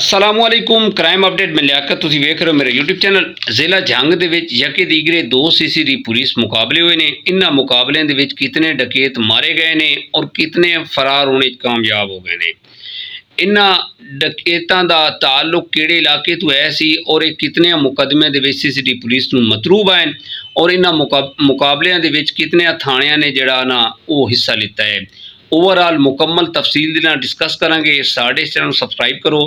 असलामुअलैकुम crime update में लियाकत तुसीं वेख रहे हो मेरे यूट्यूब चैनल। जिला जंग दे विच यके दीगरे दो सीसीडी पुलिस मुकाबले हुए ने। इन्हां मुकाबलियां दे विच कितने डकैत मारे गए ने और कितने फरार होने कामयाब हो गए ने। इन्हां डकैतां दा ताल्लुक किहड़े इलाके तो है सी और ये कितने मुकदमे दे विच सीसीडी पुलिस नूं मतरूब आए और इन्हां मुकाबलियां दे विच कितने थाणियां ने जिहड़ा ना वो हिस्सा लिता है। ओवरऑल मुकम्मल तफसील दे नाल डिस्कस करांगे। साडे चैनल नूं सबसक्राइब करो,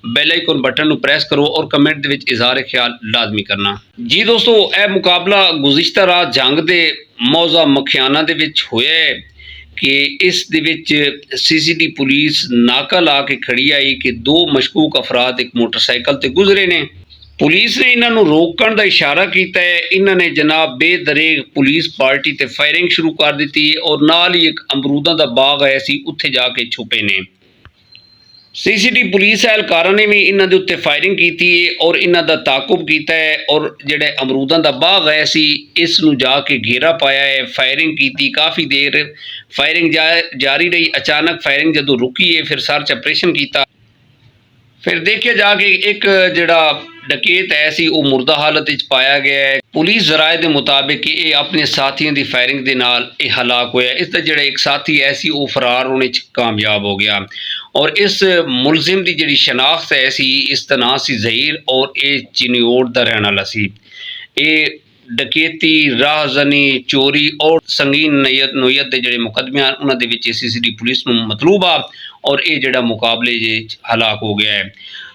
बैल आइकन बटन नूं प्रेस करो और कमेंट दे विच इज़हार ख्याल लाजमी करना। जी दोस्तों, यह मुकाबला गुज़िश्ता रात जंग दे मौजा मखियाना दे विच होया है कि इस दे विच सीसीडी पुलिस नाका ला के खड़ी आई कि दो मशकूक अफराद एक मोटरसाइकिल ते गुजरे ने। पुलिस ने इन्हां नूं रोकण दा इशारा कीता है। इन्हां ने जनाब बेदरेग पुलिस पार्टी ते फायरिंग शुरू कर दी और नाल ही एक अमरूदां दा बाग है सी उत्थे जाके छुपे ने। सीसीडी पुलिस एहलकारां ने भी इन्हां दे उत्ते फायरिंग की और इन्हां दा ताकुब किया है और जिहड़े अमरूदां दा बाग है सी इस नूं जाके घेरा पाया है। फायरिंग की, काफ़ी देर फायरिंग जारी रही। अचानक फायरिंग जदों रुकी है फिर सर्च ऑपरेशन किया। फिर देखिया जाके एक जिहड़ा डकैत है सी वो मुर्दा हालत विच पाया गया है। पुलिस जराए के मुताबिक ये अपने साथियों की फायरिंग के नाल हलाक होया। इसका जिहड़ा एक साथी है सी वो फरार होने कामयाब हो गया और इस मुलजिम की जिहड़ी शनाख्त है सी इसका नाम सी ज़हीर और ये चिन्योट दा रहने वाला सी। ये डकैती, राहजनी, चोरी और संगीन नोयत के जिहड़े मुकदमे हैं उन्हां दे विच सीसीडी पुलिस नूं मतलूब आ और ये जिहड़ा मुकाबले हलाक हो गया है।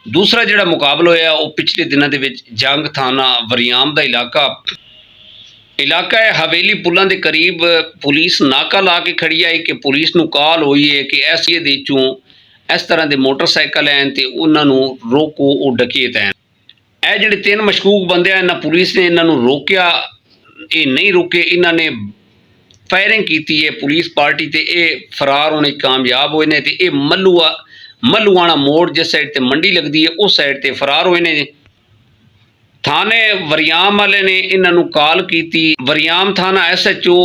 दूसरा जिहड़ा मुकाबला होया वो पिछले दिनों के विच जंग थाना वरियाम का इलाका है। हवेली पुलों के करीब पुलिस नाका ला के खड़ी आई कि पुलिस नूं कॉल हुई है कि इस एरिए चों इस तरह के मोटरसाइकिल हैं तो उन्होंने रोको, वो डकैत हैं। यह जिहड़े तीन मशकूक बंदे हैं इन्हां पुलिस ने इन्हों रोकया, ये नहीं रुके। इन्होंने फायरिंग की है पुलिस पार्टी ते ये फरार होने कामयाब हुए ने। ते ये मल्लुआना मोड़ जिस साइड ते मंडी लगती है उस साइड ते फरार हुए ने। थाने वरियाम वाले ने इन्हों कॉल की। वरियाम थाना SHO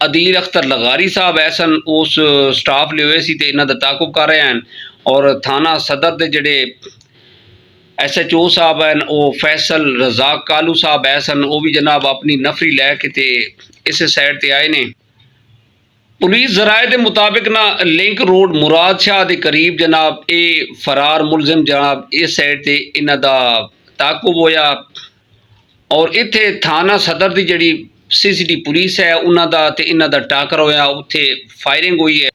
अदील अख्तर लगारी साहब ऐसन उस स्टाफ ले हुए सी ते इन्हां दा ताकुब कर रहे हैं और थाना सदर के जिहड़े SHO साहब हैं वो फैसल रजाक कालू साहब ऐसन वो भी जनाब अपनी नफरी लैके ते इस साइड ते आए ने। पुलिस जराए के मुताबिक ना लिंक रोड मुराद शाह के करीब जनाब ये फरार मुलजिम जनाब इस साइड से इन्हां दा ताकुब होया और इत्थे थाना सदर की जिहड़ी सीसीडी पुलिस है उन्हां दा ते इन्हां दा टाकर होया। उत्थे फायरिंग हुई है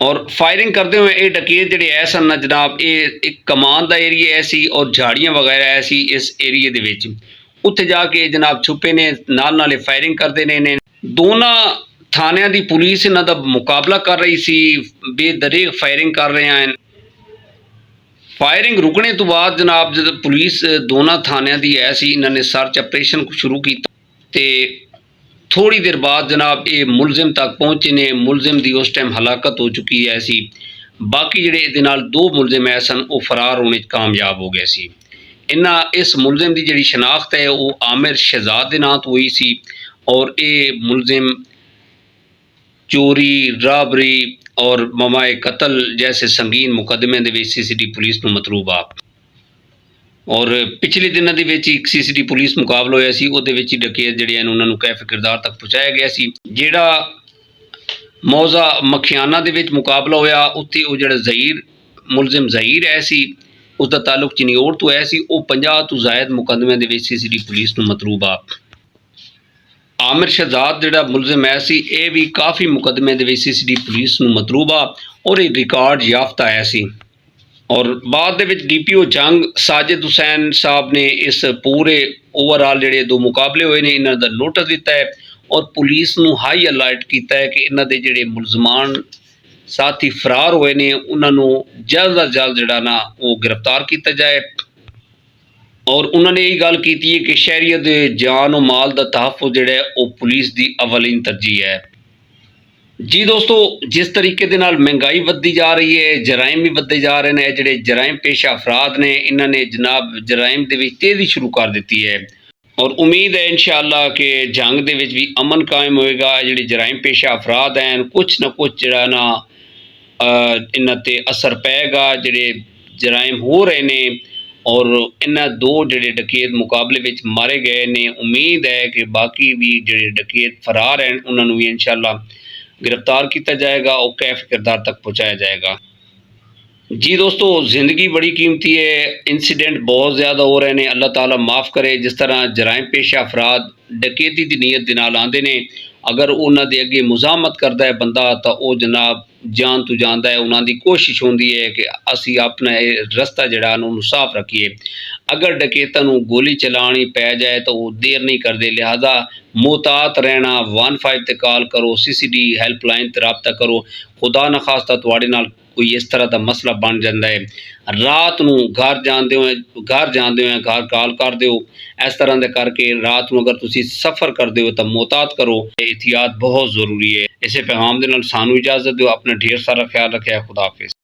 और फायरिंग करते हुए ये डकैत जिहड़े ऐसन ना जनाब ये एक कमान का एरिया है सी और झाड़ियाँ वगैरह है सी इस एरिए दे विच उत्थे जाके जनाब छुपे ने, नाल फायरिंग करते ने। दोनों थानियां दी पुलिस इन्हां दा मुकाबला कर रही सी, बेदरेग फायरिंग कर रहे हैं। फायरिंग रुकने तो बाद जनाब जब पुलिस दोनों थानियां दी है सी इन्होंने सर्च ऑपरेशन शुरू किया ते थोड़ी देर बाद जनाब ये मुलजिम तक पहुँचे ने। मुलजिम की उस टाइम हलाकत हो चुकी है सी। बाकी जिहड़े इहदे नाल दो मुलजिम है सन वो फरार होने कामयाब हो गए सी। इस मुलजिम की जिहड़ी शनाख्त है वो आमिर शहजाद के नाम तो हुई सी और ये मुलजिम चोरी, राबरी और ममाए कतल जैसे संगीन मुकदमे के सीसीडी पुलिस नूं मतलूब आ। और पिछले दिनों के एक सीसीडी पुलिस मुकाबला होया सी उहदे विच डकैत जिहड़े हैं उन्होंने कैफ किरदार तक पहुँचाया गया सी। जिहड़ा मौजा मखियाना दे विच मुकाबला होया उत्थे वो जिहड़ा ज़हीर मुलजिम ज़हीर है सी उसका ताल्लुक चिन्योट तो है सी। वो 50 तो ज़ायद मुकदमे के सीसीडी पुलिस नूं मतलूब आ। आमिर शहजाद जिहड़ा मुलजिम है सी ये भी काफ़ी मुकदमे के सीसीडी पुलिस नूं मतलूब आ और ये रिकॉर्ड याफ्ता है सी। और बाद दे DPO जंग साजिद हुसैन साहब ने इस पूरे ओवरऑल जिहड़े दो मुकाबले हुए ने इन्हां दा नोटिस दिता है और पुलिस नूं हाई अलर्ट किया है कि इन्हां दे जिहड़े मुलजमान साथी फरार हुए ने उन्हां नूं जल्द अज जल्द जिहड़ा ना वो गिरफ्तार किया जाए। और उन्होंने यही गल की है कि शहरीत दे जान और माल का तहफ़ुज़ जिहड़ा है वो पुलिस की अवलीन तरजीह है। जी दोस्तों, जिस तरीके दे नाल महंगाई बढ़ती जा रही है, जराइम भी बढ़ते जा रहे हैं। जिहड़े जराइम पेशा अफराद ने इन्होंने जनाब जराइम दे विच तेज़ी शुरू कर दी है और उम्मीद है इंशाअल्लाह कि जंग दे विच भी अमन कायम होएगा। जिहड़े जराइम पेशा अफराद हैं कुछ ना कुछ जिहड़ा ना इन्हां ते असर पेगा। जिहड़े ਜਰਾਇਮ ਹੋ ਰਹੇ ਨੇ ਔਰ ਇਹਨਾਂ ਦੋ ਜਿਹੜੇ ਡਕੈਤ ਮੁਕਾਬਲੇ ਵਿੱਚ ਮਾਰੇ ਗਏ ਨੇ। ਉਮੀਦ ਹੈ ਕਿ ਬਾਕੀ ਵੀ ਜਿਹੜੇ ਡਕੈਤ ਫਰਾਰ ਹਨ ਉਹਨਾਂ ਨੂੰ ਵੀ ਇਨਸ਼ਾਅੱਲਾ गिरफ्तार किया जाएगा और कैफ किरदार तक पहुँचाया जाएगा। जी दोस्तों, ज़िंदगी बड़ी कीमती है, इंसीडेंट बहुत ज़्यादा हो रहे हैं, अल्लाह ताला माफ़ करे। जिस तरह जराइम पेशा अफराद डकैती की नीयत के नाल आते हैं, अगर उन्होंने अगे मुजामत करता है बंदा तो वह जनाब जान तो जाता है। उन्होंने कोशिश होती है कि असी अपना रस्ता जड़ा साफ रखिए। अगर डकैतां नूं गोली चलानी पै जाए तो वो देर नहीं करते, लिहाजा मोहतात रहना। 15 ते कॉल करो, CCD हैल्पलाइन ते रबता करो। खुदा न खास्ता तुहाडे नाल कोई इस तरह का मसला बन जाता है, रात नूं घर जाते हो घर कॉल कर दो। इस तरह के करके रात नूं अगर तुसी सफ़र करते हो तो मोहतात करो। एहतियात बहुत ज़रूरी है। इसे पैगाम दे नाल सानू इजाज़त दो। अपना ढेर सारा ख्याल रखिए। खुदा हाफिज़।